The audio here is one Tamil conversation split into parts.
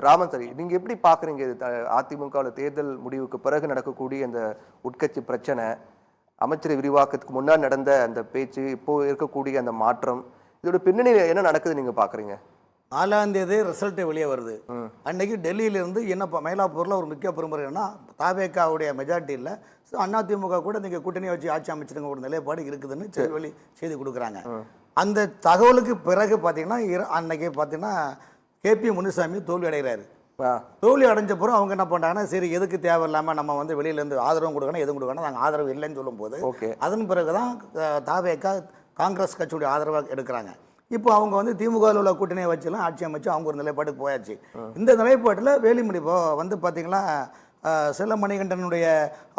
ராமன் சார், நீங்க எப்படி பாக்குறீங்க அதிமுக தேர்தல் முடிவுக்கு பிறகு நடக்கக்கூடிய இந்த உட்கட்சி பிரச்சனை, அமைச்சர் விரிவாக்கத்துக்கு முன்னாடி நடந்த அந்த பேச்சு, இப்போ இருக்கக்கூடிய அந்த மாற்றம், இதோட பின்னணியில் என்ன நடக்குது நீங்க பாக்குறீங்க? 4ஆம் தேதி ரிசல்ட் வெளியே வருது. அன்னைக்கு டெல்லியிலிருந்து என்ன மயிலாப்பூரில் ஒரு முக்கிய பெருமுறைன்னா தாவேக்காவுடைய மெஜாரிட்டி இல்லை, ஸோ அதிமுக கூட நீங்கள் கூட்டணி வச்சு ஆட்சி அமைச்சிருங்க ஒரு நிலைப்பாடு இருக்குதுன்னு செய்தி கொடுக்குறாங்க. அந்த தகவலுக்கு பிறகு பார்த்தீங்கன்னா அன்னைக்கு பார்த்தீங்கன்னா கேபி முனுசாமி தோல்வி அடைகிறாரு. தோல்வி அடைஞ்ச பிறகு அவங்க என்ன பண்ணுறாங்கன்னா, சரி எதுக்கு தேவையில்லாமல் நம்ம வந்து வெளியிலேருந்து ஆதரவும் கொடுக்கணும் எதுவும் கொடுக்கணும், நாங்கள் ஆதரவு இல்லைன்னு சொல்லும்போது அதன் பிறகு தான் தாவேக்கா காங்கிரஸ் கட்சியுடைய ஆதரவாக எடுக்கிறாங்க. இப்போ அவங்க வந்து திமுகவில் உள்ள கூட்டணியை வச்சுலாம் ஆட்சி அமைச்சு அவங்க ஒரு நிலைப்பாட்டுக்கு போயாச்சு. இந்த நிலைப்பாட்டில் வேலுமணி இப்போ வந்து பார்த்தீங்கன்னா செல்லமணிகண்டனுடைய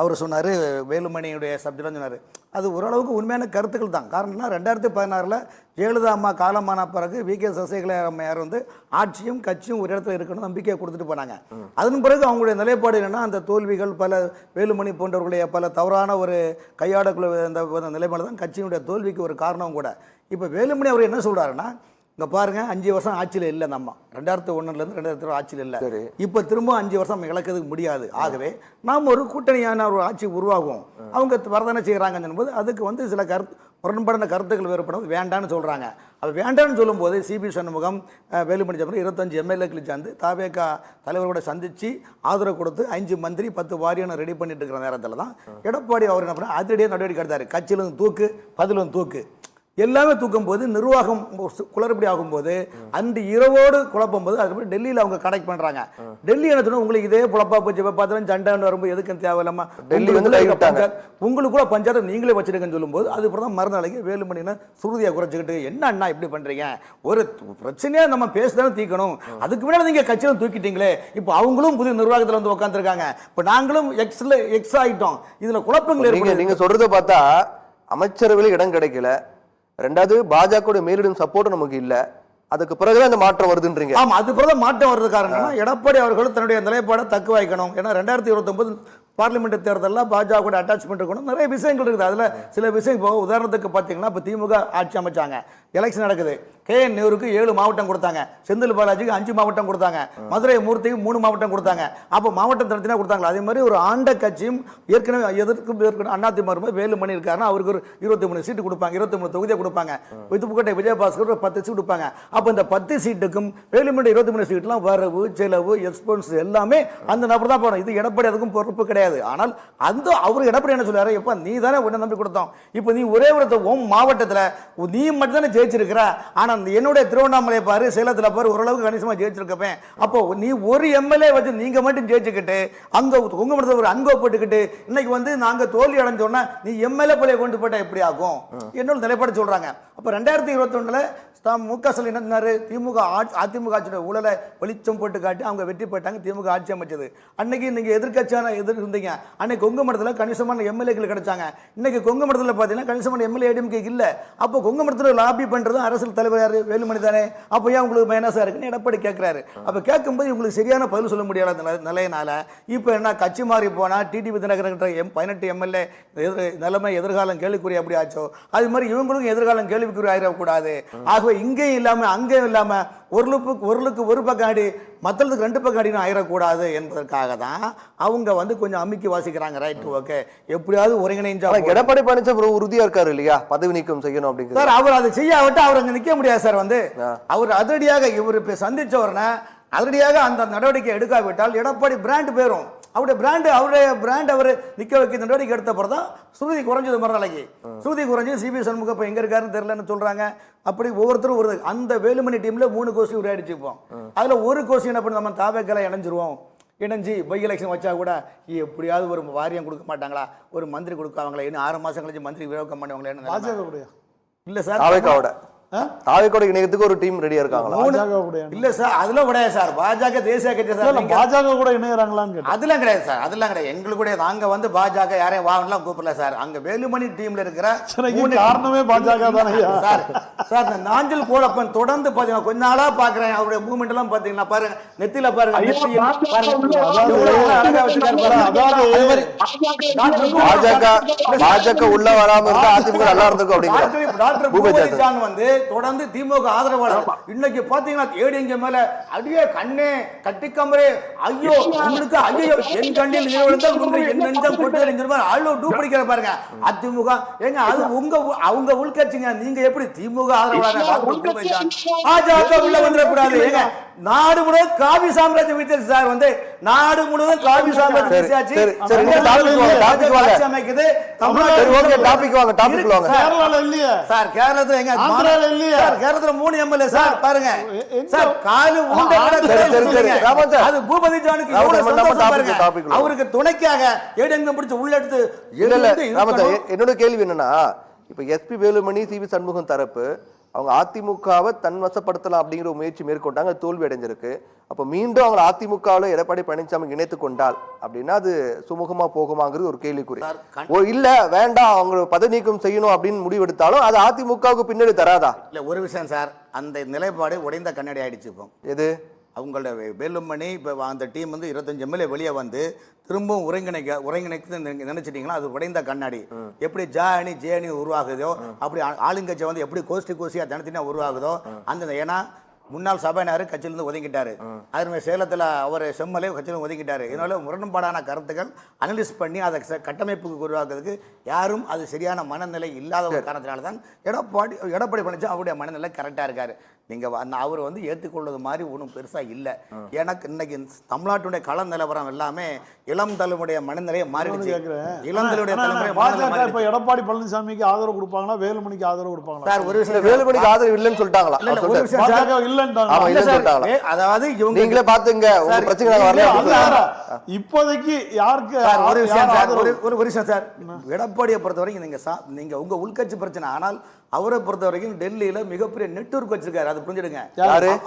அவர் சொன்னார், வேலுமணியுடைய சப்ஜெக்ட்லாம் சொன்னார். அது ஓரளவுக்கு உண்மையான கருத்துக்கள் தான். காரணம்னா 2016 ஜெயலலிதா அம்மா காலமான பிறகு வி.கே. சசிகலா அம்மையார் வந்து ஆட்சியும் கட்சியும் ஒரு இடத்துல இருக்கணும் நம்பிக்கையை கொடுத்துட்டு போனாங்க. அதன் பிறகு அவங்களுடைய நிலைப்பாடு என்னென்னா, அந்த தோல்விகள் பல வேலுமணி போன்றவர்களுடைய பல தவறான ஒரு கையாடக்குள்ள அந்த நிலைப்பாடு தான் கட்சியினுடைய தோல்விக்கு ஒரு காரணம் கூட. இப்போ வேலுமணி அவர் என்ன சொல்கிறாருன்னா, இங்கே பாருங்கள் 5 வருஷம் ஆட்சியில் இல்லை, நம்ம 2001 2002 ஆட்சியில் இல்லை, இப்போ திரும்ப 5 வருஷம் இழக்கிறதுக்கு முடியாது. ஆகவே நாம் ஒரு கூட்டணியான ஒரு ஆட்சி உருவாகும், அவங்க வரதானே செய்கிறாங்கன்னு போது அதுக்கு வந்து சில முரண்படான கருத்துக்கள் வேறுபடும் வேண்டான்னு சொல்கிறாங்க. அது வேண்டான்னு சொல்லும்போது சிபி சண்முகம் வேலுமணி சாமி 25 எம்எல்ஏக்களை சேர்ந்து தாவேகா தலைவரோட சந்தித்து ஆதரவு கொடுத்து 5 மந்திரி 10 வாரியம் ரெடி பண்ணிட்டு இருக்கிற நேரத்தில் தான் எடப்பாடி அவர் என்ன பண்ண அதிரடியாக நடவடிக்கை எடுத்தார். கட்சியிலும் தூக்கு, பதிலும் தூக்கு, எல்லாமே தூக்கும் போது நிர்வாகம் குளறுபடி ஆகும்போது அன்று இரவோடு குழப்பும் போது அதுக்கப்புறம் டெல்லியில் அவங்க கனெக்ட் பண்ணுறாங்க. டெல்லி என்ன சொன்னால், உங்களுக்கு இதே புழப்பா போச்சு, இப்போ பார்த்தா சண்டைன்னு வரும்போது எதுக்கு தேவையில்லாம டெல்லி வந்து உங்களுக்குள்ள பஞ்சாயத்து நீங்களே வச்சிருக்கேன்னு சொல்லும்போது அதுக்கப்புறம் தான் மறுநாளைக்கு வேலுமணின்னு சுருதியை குறைச்சிக்கிட்டு என்ன அண்ணா இப்படி பண்ணுறீங்க, ஒரு பிரச்சனையாக நம்ம பேசுதானே தீக்கணும், அதுக்கு முன்னாடி நீங்கள் கட்சியில் தூக்கிட்டீங்களே, இப்போ அவங்களும் புதிய நிர்வாகத்தில் வந்து உட்காந்துருக்காங்க, இப்போ நாங்களும் எக்ஸ் ஆகிட்டோம், இதில் குழப்பங்கள் நீங்கள் சொல்கிறத பார்த்தா அமைச்சரவையில் இடம் கிடைக்கல, ரெண்டாவது பாஜக மேலிடும் சப்போர்ட் நமக்கு இல்ல, அதுக்கு பிறகுதான் இந்த மாற்றம் வருதுன்றீங்க. ஆமா, அது பிறகு மாற்றம் வருது. காரணம் எடப்பாடி அவர்கள் தன்னுடைய நிலைப்பாடை தக்க வைக்கணும். ஏன்னா 2029 பார்லிமெண்ட் தேர்தலில் பாஜக அட்டாச்மெண்ட் இருக்கணும், நிறைய விஷயங்கள் இருக்குது. அதில் சில விஷயம் இப்போ உதாரணத்துக்கு பார்த்தீங்கன்னா, இப்போ திமுக ஆட்சி அமைச்சாங்க, எலெக்ஷன் நடக்குது, KN நேருக்கு 7 மாவட்டம் கொடுத்தாங்க, செந்தில் பாலாஜிக்கு 5 மாவட்டம் கொடுத்தாங்க, மதுரை மூர்த்திக்கு 3 மாவட்டம் கொடுத்தாங்க. அப்போ மாவட்டம் தனித்தனியாக கொடுத்தாங்களா? அதே மாதிரி ஒரு ஆண்ட கட்சியும் ஏற்கனவே எதிர்க்கு அதிமுக வேலுமணி இருக்காருன்னா அவருக்கு ஒரு 23 சீட்டு கொடுப்பாங்க, 23 தொகுதியை கொடுப்பாங்க. புதுக்கோட்டை விஜயபாஸ்கர் ஒரு 10 சீட்டு கொடுப்பாங்க. அப்போ இந்த 10 சீட்டுக்கும் வேலுமணி 23 சீட்டுலாம் வரவு செலவு எக்ஸ்பென்ஸ் எல்லாமே அந்த நபர் தான் போகணும். இது எடப்பாடி அதுக்கும் பொறுப்பு கிடையாது. ஆனால் அந்த அவர் எடப்பாடி என்ன சொல்றாரு, எப்ப நீ தானே உன்னை நம்பி கொடுத்தோம், இப்போ நீ ஒரே ஒரு மாவட்டத்தில் நீ மட்டும் தானே ஜெயிச்சிருக்கிற, ஆனா என்னுடைய திருவண்ணாமலை பாரு, சேலத்தில் பாரு, ஓரளவுக்கு கணிசமா ஜெயிச்சிருக்கப்பேன். அப்போ நீ ஒரு எம்எல்ஏ வச்சு நீங்க மட்டும் ஜெயிச்சுக்கிட்டு அங்க உங்க மட்டும் ஒரு அங்கோ போட்டுக்கிட்டு இன்னைக்கு வந்து நாங்க தோல்வி அடைஞ்சோன்னா நீ எம்எல்ஏ பிள்ளைய கொண்டு போட்டா எப்படி ஆகும்? என்னோட நிலைப்பாடு சொல்றாங்க. அப்ப 2021 மு.க. ஸ்டாலின் என்ன சொன்னாரு, அதிமுக ஆட்சியோட ஊழலை வெளிச்சம் போட்டு காட்டி அவங்க வெற்றி பெற்றாங்க, திமுக ஆட்சி அமைச்சது. அன்னைக்கு நீங்க எதிர்கட்சியான இருந்தீங்க, அன்னைக்கு கொங்கு மண்டலத்தில் கணிசமான எம்எல்ஏக்கள் கிடைச்சாங்க. இன்னைக்கு கொங்கு மண்டலத்தில் பார்த்தீங்கன்னா கணிசமான எம்எல்ஏ ஏடிஎம்கே இல்ல. அப்போ கொங்கு மண்டலத்தில் லாபி பண்றது அரசியல் தலைவர் யாரு, வேலுமணி தானே. அப்போ ஏன் உங்களுக்கு மைனஸா இருக்குன்னு எடப்பாடி கேட்கிறாரு. அப்ப கேட்கும்போது உங்களுக்கு சரியான பதில் சொல்ல முடியாத நிலையினால இப்போ என்ன கட்சி மாறி போனா டிடிவி தினகரன் 18 எம்எல்ஏ நிலைமை எதிர்காலம் கேள்விக்குறி அப்படி ஆச்சோ, அது மாதிரி இவங்களுக்கும் எதிர்காலம் கேள்விக்குறி ஆயிடக்கூடாது. ஆகவே இங்கேயும் இல்லாம அங்கேயும் இல்லாம ஒருளுக்கு ஒரு பக்கம் அடி மற்றதுக்கு 2 பக்கம் அடின்னு ஆயிடக்கூடாது என்பதற்காக தான் அவங்க வந்து கொஞ்சம் அமுக்கி வாசிக்கிறாங்க. ரைட், ஓகே, எப்படியாவது ஒருங்கிணைஞ்சா. எடப்பாடி பழனிசாமி உறுதியா இருக்காரு இல்லையா, பதவி நீக்கம் செய்யணும் அப்படிங்கிற சார். அவர் அதை செய்யாவிட்டு அவர் அங்க நிக்க முடியாது சார். வந்து அவர் அதிரடியாக இவர் சந்திச்ச உடனே அதிரடியாக அந்த நடவடிக்கை எடுக்காவிட்டால் எடப்பாடி பிராண்ட் போயிடும். அவருடைய பிராண்ட் அவர் நிக்க வைக்க நடவடிக்கை எடுத்த பிறகு தான் சுருதி குறைஞ்சது. மறுநாளைக்கு சுருதி குறைஞ்சு சிபி சண்முகம் இப்போ எங்க இருக்காருன்னு தெரியலன்னு சொல்றாங்க. அப்படி ஒவ்வொருத்தரும் ஒரு அந்த வேலுமணி டீம்ல 3 கோஷ்டி உரையாடிச்சு. இப்போ அதுல ஒரு கோஷ்டி என்ன பண்ணி நம்ம தாவேக்கெல்லாம் இணைஞ்சிருவோம், இணைஞ்சி பை எலெக்ஷன் வச்சா கூட எப்படியாவது ஒரு வாரியம் கொடுக்க மாட்டாங்களா, ஒரு மந்திரி கொடுக்காங்களா, இன்னும் 6 மாசம் கழிச்சு மந்திரி விரோகம் பண்ணுவாங்களே. இல்ல சார், தாவேக்கோட இணையத்துக்கு ஒரு டீம் ரெடியா இருக்காங்களா? இல்ல சார், அதெல்லாம் கிடையாது சார். பாஜக தேசிய கட்சி சார், பாஜக கூட இணையறாங்களான்னு அதெல்லாம் கிடையாது சார், அதெல்லாம் கிடையாது. எங்களுக்கு கூட நாங்க வந்து பாஜக யாரையும் வாங்கலாம் கூப்பிடல சார். அங்க வேலுமணி டீம்ல இருக்கிற காரணமே பாஜக தானே சார். சார் இந்த நாஞ்சில் கோலப்பன் தொடர்ந்து பாத்தீங்கன்னா கொஞ்ச நாளா பாக்குறேன், அவருடைய மூவ்மெண்ட் எல்லாம் பாத்தீங்கன்னா பாருங்க, நெத்தில பாருங்க, பாஜக உள்ள வராம இருந்தா அதிமுக நல்லா இருந்திருக்கும் அப்படிங்கிற டாக்டர் பூபதி ஜான் வந்து தொடர்ந்து திமுக ஆதரவாளர். இன்னைக்கு பாத்தீங்கன்னா ஏடிஎம்கே மேல அடியே கண்ணே கட்டிக்கம்பரே ஐயோ உங்களுக்கு ஐயோ என் கண்ணில் நிலவெடுத்தால் உங்கள் என் நெஞ்சம் போட்டு அவ்வளோ டூப்பிடிக்கிற பாருங்க. அதிமுக ஏங்க அது அவங்க உள்கட்சிங்க. நீங்க எப்படி திமுக ஆதரவாளர் பாஜக உள்ள வந்துடக்கூடாது. ஏங்க நாடு முழுவதும் காவி சாம்ராஜ்யம் வீச்சு சார். வந்து நாடு முழுவதும் காவி சாம்ராஜ்யம் வீச்சாச்சு. அமைக்குது சார். கேரளத்துல எங்க கேரளத்துல 3 எம்எல்ஏ சார் பாருங்க சார். காலு அது பூபதி ஜானுக்கு பாருங்க. அவருக்கு துணைக்காக ஏடிஎம்கே பிடிச்சு உள்ள எடுத்து. என்னோட கேள்வி என்னன்னா, இப்ப எஸ்பி வேலுமணி சிவி சண்முகம் தரப்பு அவங்க அதிமுகவை தன்வசப்படுத்தலாம் அப்படிங்கிற முயற்சி மேற்கொண்டாங்க, தோல்வி அடைஞ்சிருக்கு. அப்ப மீண்டும் அவங்க அதிமுகவில் எடப்பாடி பழனிசாமி இணைத்து கொண்டால் அப்படின்னா அது சுமூகமா போகுமாங்கிறது ஒரு கேள்விக்குறி. இல்ல வேண்டாம் அவங்க பதவி நீக்கம் செய்யணும் அப்படின்னு முடிவெடுத்தாலும் அது அதிமுகவுக்கு பின்னாடி தராதா? இல்ல ஒரு விஷயம் சார், அந்த நிலைப்பாடு உடைந்த கண்ணாடி ஆயிடுச்சு. இப்போ எது அவங்களோட வேலுமணி இப்போ அந்த டீம் வந்து 25 எம்எல்ஏ வெளியே வந்து திரும்பவும் ஒருங்கிணைக்கு நினைச்சிட்டீங்களா? அது உடைந்த கண்ணாடி. எப்படி ஜே அணி உருவாகுதோ அப்படி ஆளுங்கட்சி வந்து எப்படி கோஷ்டியா தனித்தனியா உருவாகுதோ அந்த. ஏன்னா முன்னாள் சபையினர் கட்சியிலிருந்து ஒதுங்கிட்டாரு. அதுமாதிரி சேலத்தில் அவர் செம்மலே கட்சியிலும் ஒதுக்கிட்டாரு. இதனால முரண்பாடான கருத்துக்கள் அனலிஸ் பண்ணி அதை கட்டமைப்புக்கு உருவாக்குறதுக்கு யாரும் அது சரியான மனநிலை இல்லாத ஒரு காரணத்தினால தான் எடப்பாடி பழனிசாமி அவருடைய மனநிலை கரெக்டாக இருக்காரு. நீங்கள் அவர் வந்து ஏற்றுக்கொள்வது மாதிரி ஒன்றும் பெருசாக இல்லை. எனக்கு இன்னைக்கு தமிழ்நாட்டுடைய கள நிலவரம் எல்லாமே இளம் தலைமுடைய மனநிலையை மாறிடுச்சு. இளம் தலைமுடைய தலைமுறை எடப்பாடி பழனிசாமிக்கு ஆதரவு கொடுப்பாங்களா வேலுமணிக்கு ஆதரவு கொடுப்பாங்களா? சார் ஒரு விஷயம், வேலுமணிக்கு ஆதரவு இல்லைன்னு சொல்லிட்டாங்களா? அதாவது நீங்களே பாத்துங்க இப்போதைக்கு யாருக்கு ஒரு விஷயம் சார். எடப்பாடியை பொறுத்த வரைக்கும் நீங்க உங்க உள்கட்சி பிரச்சனை. ஆனால் அவரை பொறுத்த வரைக்கும் டெல்லியில மிகப்பெரிய நெட்வொர்க் வச்சிருக்காரு. அது புரிஞ்சுடுங்க.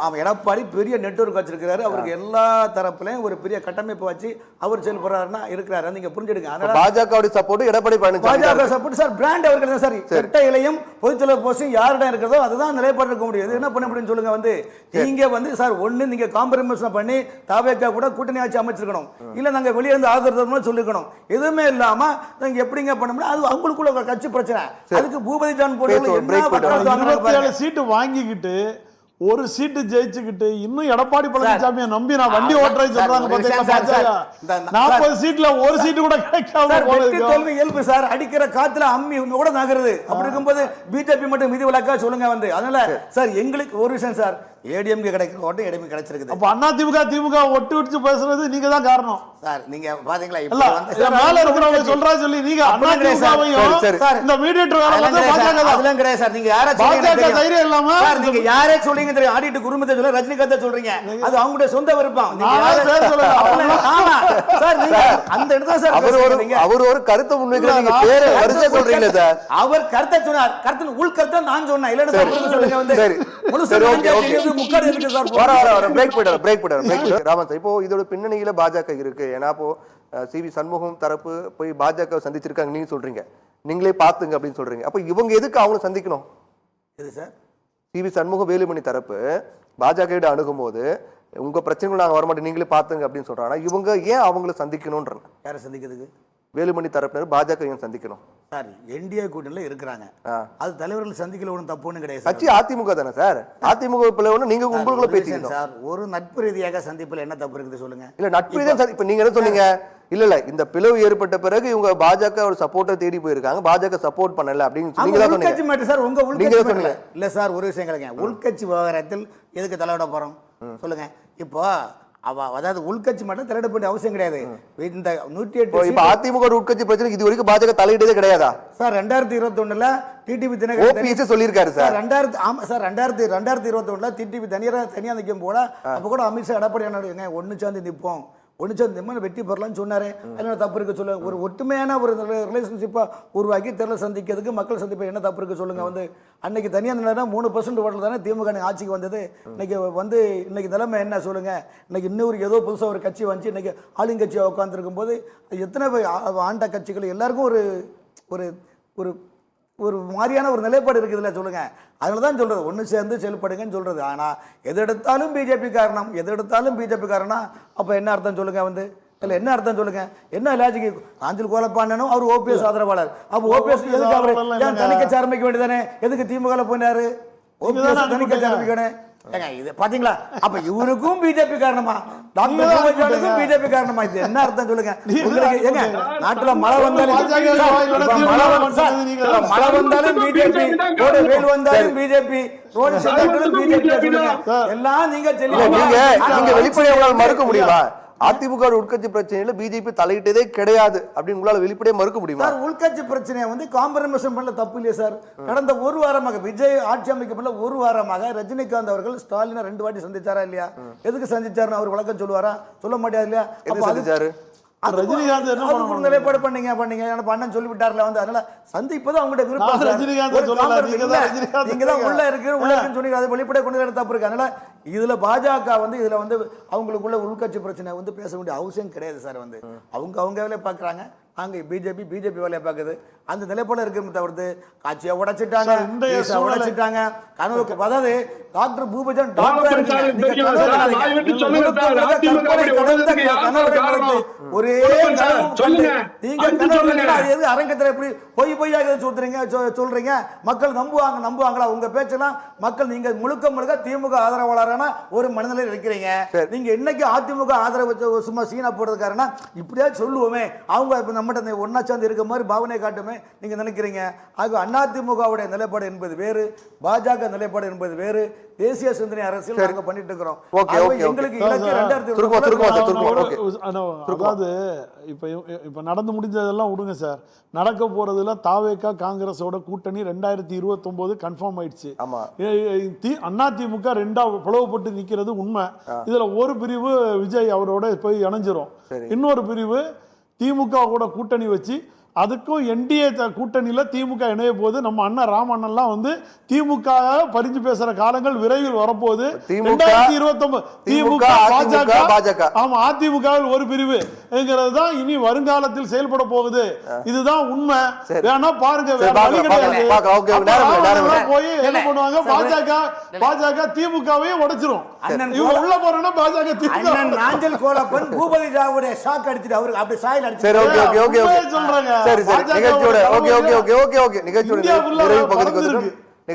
அவன் எடப்பாடி பெரிய நெட்வொர்க் வச்சிருக்காரு. அவருக்கு எல்லா தரப்புலையும் ஒரு பெரிய கட்டமைப்பு வச்சு அவர் செயல்படுறாருன்னா இருக்கிறாரு. நீங்க புரிஞ்சுடுங்க. பாஜக சப்போர்ட் எடப்பாடி பழனிசாமி பாஜக சப்போர்ட் சார். பிராண்ட் அவர்கள் தான் சார். இரட்டை இலையும் பொதுச்செயலர் போஸ்டும் யாரிடம் இருக்கிறதோ அதுதான் நிலைப்பாடு இருக்க முடியும். என்ன பண்ண முடியும்னு சொல்லுங்க. வந்து நீங்க வந்து சார் ஒண்ணு நீங்க காம்ப்ரமைஸ் பண்ணி தாவேக்கா கூட கூட்டணி ஆட்சி அமைச்சிருக்கணும். இல்ல நாங்க வெளியே இருந்து ஆதரவு சொல்லிருக்கணும். எதுவுமே இல்லாம நீங்க எப்படிங்க பண்ண முடியும்? அது அவங்களுக்குள்ள கட்சி பிரச்சனை. அதுக்கு பூபதி ஜான் போட்டு 27 சீட்டு வாங்கிக்கிட்டு ஒரு சீட்டு ஜெயிச்சுக்கிட்டு இன்னும் எடப்பாடி பழனிசாமியை நம்பி நான் வண்டி ஓட்டுறேன்னு சொல்றாங்க. 40 சீட்ல ஒரு சீட்டு கூட கிடைக்காம தோல்வி இயல்பு சார். அடிக்கிற காத்துல அம்மி கூட நகருது. அப்படி இருக்கும்போது பிஜேபி மட்டும் விதி விலக்கா சொல்லுங்க வந்து. அதனால சார் எங்களுக்கு ஒரு விஷயம் சார், ஏடிஎம்கே கிடைக்கிற ஓட்டு ஏடிஎம்கே கிடைச்சிருக்குது. அப்ப அண்ணா திமுக ஒட்டு விட்டு பேசுறது நீங்க தான் காரணம் சார். நீங்க பாத்தீங்களா இப்ப மேல இருக்கிறவங்க சொல்றா சொல்லி நீங்க அண்ணா திமுகவையும் இந்த மீடியேட்டர் அதெல்லாம் கிடையாது சார். நீங்க யாரை பாஜக தைரியம் இல்லாம நீங்க யாரே சொல்றீங்க தெரியும். ஆடிட்டு குடும்பத்தை சொல்ல ரஜினிகாந்த் சொல்றீங்க. அது அவங்களுடைய சொந்த விருப்பம். அந்த இடத்துல சார் அவர் ஒரு கருத்தை முன்வைக்கிறாங்க. பேரை வரிசை சொல்றீங்க சார். அவர் கருத்தை சொன்னார். கருத்து உள் கருத்தை நான் சொன்னேன். இல்லன்னு சொல்லுங்க வந்து இப்போ இதோட பின்னணியில பாஜக இருக்கு. ஏன்னா இப்போ சிவி சண்முகம் தரப்பு போய் பாஜக சந்திச்சிருக்காங்க நீங்க சொல்றீங்க. நீங்களே பாத்துங்க அப்படின்னு சொல்றீங்க. அப்ப இவங்க எதுக்கு அவங்களை சந்திக்கணும்? சிவி சண்முகம் வேலுமணி தரப்பு பாஜக அணுகும் போது உங்க பிரச்சனைகள் நாங்க வரமாட்டோம் நீங்களே பாத்துங்க அப்படின்னு சொல்றாங்க. இவங்க ஏன் அவங்களை சந்திக்கணும்ன்ற? யாரை சந்திக்கிறதுக்கு? வேலுமணி தரப்பினர் பாஜக ஏன் சந்திக்கணும்? சார் என்டிஏ கூட்டணியில இருக்கிறாங்க. அது தலைவர்கள் சந்திக்கல ஒன்றும் தப்பு ஒன்றும் கிடையாது. கட்சி அதிமுக தானே சார். அதிமுக நீங்க உங்களுக்குள்ள பேசிக்கணும் சார். ஒரு நட்பு ரீதியாக சந்திப்புல என்ன தப்பு இருக்குது சொல்லுங்க. இல்ல நட்பு ரீதியாக இப்ப நீங்க என்ன சொன்னீங்க? இல்ல இந்த பிளவு ஏற்பட்ட பிறகு இவங்க பாஜக ஒரு சப்போர்ட்டை தேடி போயிருக்காங்க. பாஜக சப்போர்ட் பண்ணல அப்படின்னு நீங்க தான் சொன்னீங்க சார். உங்க உள்கட்சி இல்ல சார். ஒரு விஷயம் கேளுங்க. உள்கட்சி விவகாரத்தில் எதுக்கு தலையிட போறோம் சொல்லுங்க. இப்போ அதாவது உள்கட்சி மட்டும் தலையிட வேண்டிய அவசியம் கிடையாது. இந்த 108 அதிமுக உள்கட்சி பிரச்சனை இது வரைக்கும் பாஜக தலையிட்டதே கிடையாதா சார்? 2021 டிடிவி தினகரன் சொல்லியிருக்காரு சார். 2021 டிடிவி தனியா நிற்கும் போல அப்ப கூட அமித்ஷா எடப்பாடி ஒன்னு சேர்ந்து நிற்போம் ஒன்னு சேர்ந்து வெற்றி பெறலாம்னு சொன்னாரு. அதனால தப்பு இருக்கு சொல்ல. ஒரு ஒற்றுமையான ஒரு ரிலேஷன்ஷிப்பா உருவாக்கி தேர்தல் சந்திக்கிறதுக்கு மக்கள் சந்திப்பை என்ன தப்பு இருக்கு சொல்லுங்க. வந்து அன்னைக்கு தனியா 3% ஓட்டில் தானே திமுக ஆட்சிக்கு வந்தது. இன்னைக்கு வந்து இன்னைக்கு நிலைமை என்ன சொல்லுங்க. இன்னைக்கு இன்னொரு ஏதோ புதுசாக ஒரு கட்சி வந்து இன்னைக்கு ஆளுங்கட்சியாக உட்காந்துருக்கும் போது எத்தனை ஆண்ட கட்சிகள் எல்லாருக்கும் ஒரு ஒரு ஒரு ஒரு மாதிரியான ஒரு நிலைப்பாடு இருக்குதுல்ல சொல்லுங்க. அதனால தான் சொல்றது ஒன்று சேர்ந்து செயல்படுங்கன்னு சொல்றது. ஆனால் எது எடுத்தாலும் பிஜேபி காரணம் அப்போ என்ன அர்த்தம் சொல்லுங்க. வந்து இல்லை என்ன அர்த்தம் சொல்லுங்க. என்ன லாஜிக்? அஞ்சல் கோலப்பாண்டனும் அவர் ஓபிஎஸ் ஆதரவாளர். அப்போ ஓபிஎஸ் எதுக்கு அவர் தனிக்கட்சி ஆரம்பிக்க வேண்டியதானே? எதுக்கு திமுக போனாரு? ஓபிஎஸ் தணிக்கை ஆரம்பிக்கணும். ஏங்க இது பாத்தீங்களா? அப்ப இவருக்கும் பிஜேபி காரணமா, டாக்டர் பூபதிக்கும் பிஜேபி காரணமா? இது என்ன அர்த்தம் சொல்லுங்க? உங்களுக்கு ஏங்க நாட்டுல மழை வந்தாலும் மழை வந்தாலும் பிஜேபி, வெயில் வந்தாலும் பிஜேபி, ரோடு செஞ்சாலும் பிஜேபி, எல்லாம் நீங்க நீங்க வெளிப்படையாக மறுக்க முடியுமா? அதிமுக உட்கட்சி பிரச்சனையில பிஜேபி தலையிட்டதே கிடையாது அப்படின்னு உங்களால வெளிப்படையா மறுக்க முடியுமா? சார், உள்கட்சி பிரச்சனையை வந்து காம்ப்ரமைஸ் பண்ணல, தப்பு இல்லையா சார்? கடந்த ஒரு வாரமாக விஜய் ஆட்சி அமைக்கப்பட்ட ஒரு வாரமாக ரஜினிகாந்த் அவர்கள் ஸ்டாலினை 2 வாட்டி சந்திச்சாரா இல்லையா? எதுக்கு சந்திச்சாருன்னு அவர் விளக்கம் சொல்லுவாரா? சொல்ல மாட்டாரு இல்லையா? சந்திச்சாரு ரஜினிகாந்த் என்ன நிலைப்பாடு பண்ணீங்க அண்ணன் சொல்லிவிட்டார்ல வந்து, அதனால சந்திப்பது அவங்களுடைய விருப்பம். நீங்க தான் உள்ள இருக்குன்னு சொன்னீங்க, அதை வெளிப்படை கொண்டு தப்பு இருக்கு. அதனால இதுல பாஜக வந்து இதுல வந்து அவங்களுக்குள்ள உள்கட்சி பிரச்சனை வந்து பேச வேண்டிய அவசியம் கிடையாது சார். வந்து அவங்க வேலையை பாக்குறாங்க, நாங்க பிஜேபி வேலையை பார்க்குது. அந்த நிலைப்பாடு இருக்கு தவிர்த்து காட்சியை உடைச்சிட்டாங்க, கனவுக்கு. அதாவது டாக்டர் பூபஜன் டாக்டர் ஒரே நீங்க கனவு அரங்கத்தில் எப்படி பொய்யாக சொல்றீங்க? மக்கள் நம்புவாங்களா உங்க பேச்செல்லாம்? மக்கள் நீங்க முழுக்க திமுக ஆதரவாளரான ஒரு மனநிலையில் இருக்கிறீங்க. நீங்க இன்னைக்கு அதிமுக ஆதரவு சும்மா சீனா போடுறதுக்காரனா இப்படியா சொல்லுவோமே, அவங்க நம்மகிட்ட ஒன்னா சேர்ந்து இருக்க மாதிரி பாவனை காட்டுமே நீங்க நினைக்கிறீங்க. ஆக அதிமுகவுடைய நிலைப்பாடு என்பது வேறு, பாஜக நிலைப்பாடு என்பது வேறு. தேசிய சிந்தனை அரசியல் நாங்க பண்ணிட்டு இருக்கிறோம். எங்களுக்கு அதாவது இப்ப நடந்து முடிஞ்சதெல்லாம் விடுங்க சார். நடக்க போறதுல தாவேகா காங்கிரஸோட கூட்டணி 2029 கன்ஃபார்ம் ஆயிடுச்சு. அதிமுக ரெண்டா பிளவுபட்டு நிக்கிறது உண்மை. இதுல ஒரு பிரிவு விஜய் அவரோட போய் இணைஞ்சிரும், இன்னொரு பிரிவு திமுக கூட கூட்டணி வச்சு அதுக்கும் என்டிஏ கூட்டணியில திமுக இணைய போது நம்ம அண்ணன் ராமண்ணன்லாம் வந்து திமுக பறிஞ்சு பேசுற காலங்கள் விரைவில் வரப்போகுது. 2029 திமுக பாஜக, ஆமா அதிமுகவில் ஒரு பிரிவு தான் இனி வருங்காலத்தில் செயல்பட போகுது. இதுதான் உண்மை. வேணா பாருங்க, போய் என்ன பண்ணுவாங்க, பாஜக திமுகவையும் உடைச்சிரும். இவங்க உள்ள போறோம்னா பாஜக நாஞ்சல் கோலப்பன் பூபதி ஜாவுடைய ஷாக் அடிச்சிட்டு அவருக்கு அப்படி சாயல் அடிச்சு சொல்றாங்க. சரி நிகழ்ச்சியோட நிகழ்ச்சியோட நிறைவு பகுதிக்கு